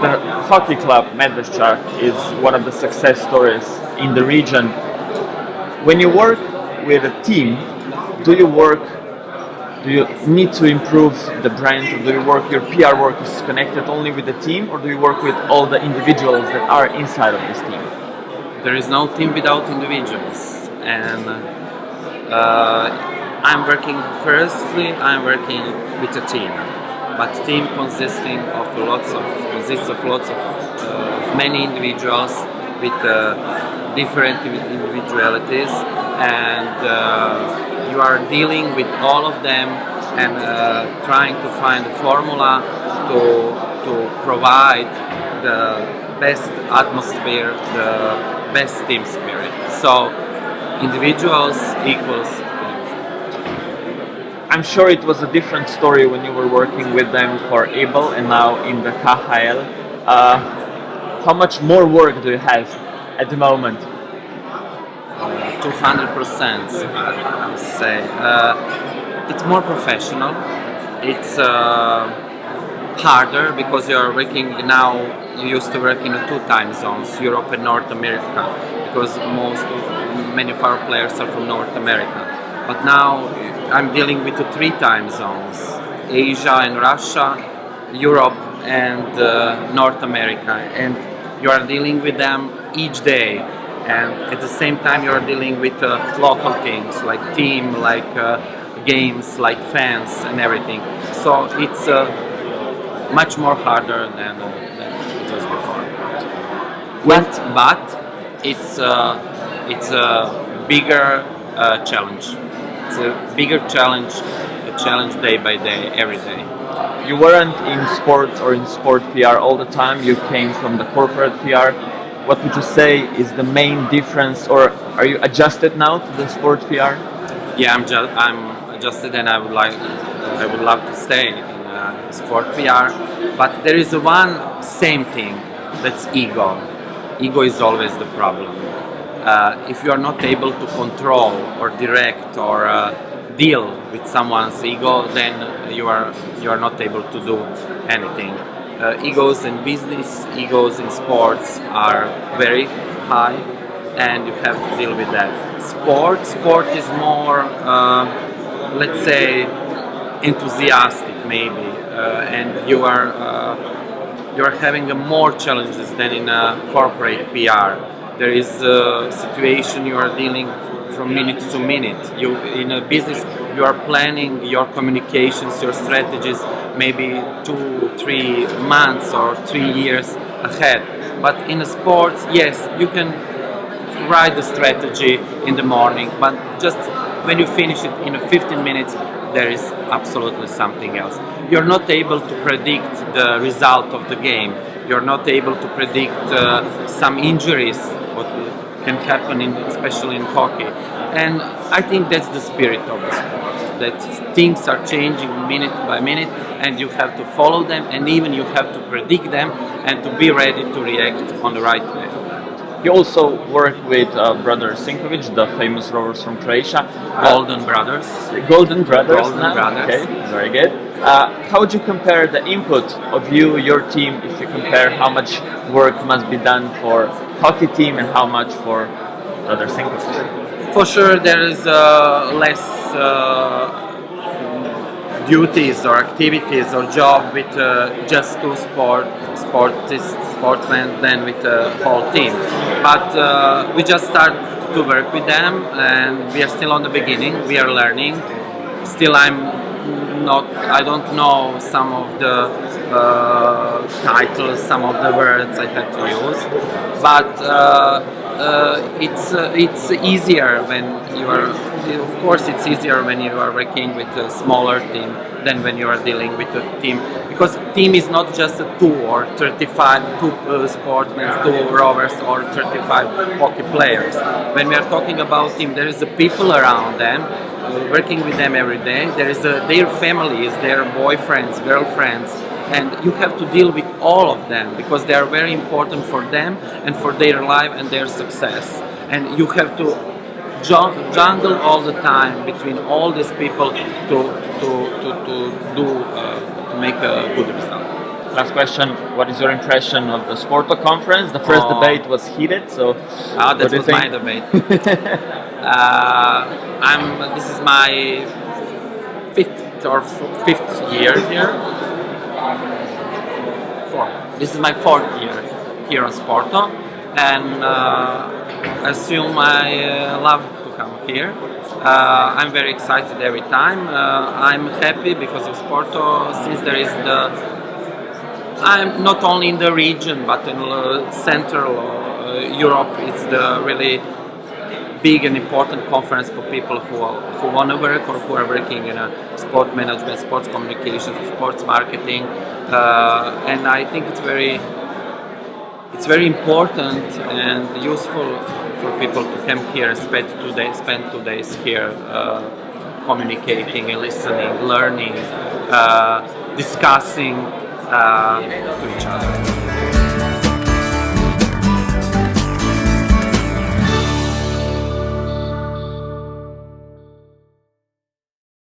the hockey club Medveščak is one of the success stories in the region. When you work with a team, do you need to improve the brand, or do you work, your PR work is connected only with the team, or do you work with all the individuals that are inside of this team? There is no team without individuals, and I'm working with a team, but team consists of lots of many individuals with different individualities, and you are dealing with all of them and trying to find a formula to provide the best atmosphere, the best team spirit. So individuals equals team. I'm sure it was a different story when you were working with them for Abel and now in the KHL. How much more work do you have at the moment? 200%, I would say. It's more professional. It's harder because you are working now. You used to work in the 2 time zones, Europe and North America, because many of our players are from North America. But now I'm dealing with the 3 time zones: Asia and Russia, Europe and North America, and you are dealing with them each day. And at the same time you are dealing with local things like team, like games, like fans and everything. So it's much more harder than it was before. But it's a bigger challenge. It's a bigger challenge, a challenge day by day, every day. You weren't in sports or in sport PR all the time. You came from the corporate PR. What would you say is the main difference, or are you adjusted now to the sport PR? Yeah, I'm adjusted, and I would love to stay in sport PR. But there is one same thing, that's ego. Ego is always the problem. If you are not able to control or direct or deal with someone's ego, then you are not able to do anything. Egos in business, egos in sports are very high, and you have to deal with that. Sport is more, let's say, enthusiastic maybe, and you are having more challenges than in a corporate PR. There is a situation you are dealing from minute to minute. In a business, you are planning your communications, your strategies, maybe 2-3 months or 3 years ahead. But in a sports, yes, you can write the strategy in the morning, but just when you finish it in 15 minutes, there is absolutely something else. You're not able to predict the result of the game. You're not able to predict some injuries, what can happen, especially in hockey. And I think that's the spirit of the sport, that things are changing minute by minute, and you have to follow them, and even you have to predict them and to be ready to react on the right way. You also work with brother Sinković, the famous rowers from Croatia. Golden Brothers. Golden Brothers. Golden Brothers. Okay, very good. How would you compare the input of your team, if you compare how much work must be done for hockey team and how much for brother Sinković? For sure, there is less duties or activities or job with just 2 sportsmen than with the whole team. But we just start to work with them, and we are still on the beginning. We are learning. Still, I don't know some of the titles, some of the words I had to use, but it's easier when you are. Of course, it's easier when you are working with a smaller team than when you are dealing with a team, because team is not just a 2 or 35 sportsmen, 2 rowers or 35 hockey players. When we are talking about team, there is the people around them, working with them every day. There is their families, their boyfriends, girlfriends, and you have to deal with all of them because they are very important for them and for their life and their success. And you have to jungle all the time between all these people to make a good result. last question. What is your impression of the Sporto conference? The first debate was heated, so that was my debate. This is my fifth year here. This is my fourth year here on Sporto, and I assume I love to come here. I'm very excited every time. I'm happy because of Sporto, since there is I'm not only in the region but in Central Europe. It's the really big and important conference for people who want to work or who are working in sport management, sports communication, sports marketing, and I think it's very important and useful for people to come here and spend 2 days here, communicating and listening, learning, discussing, to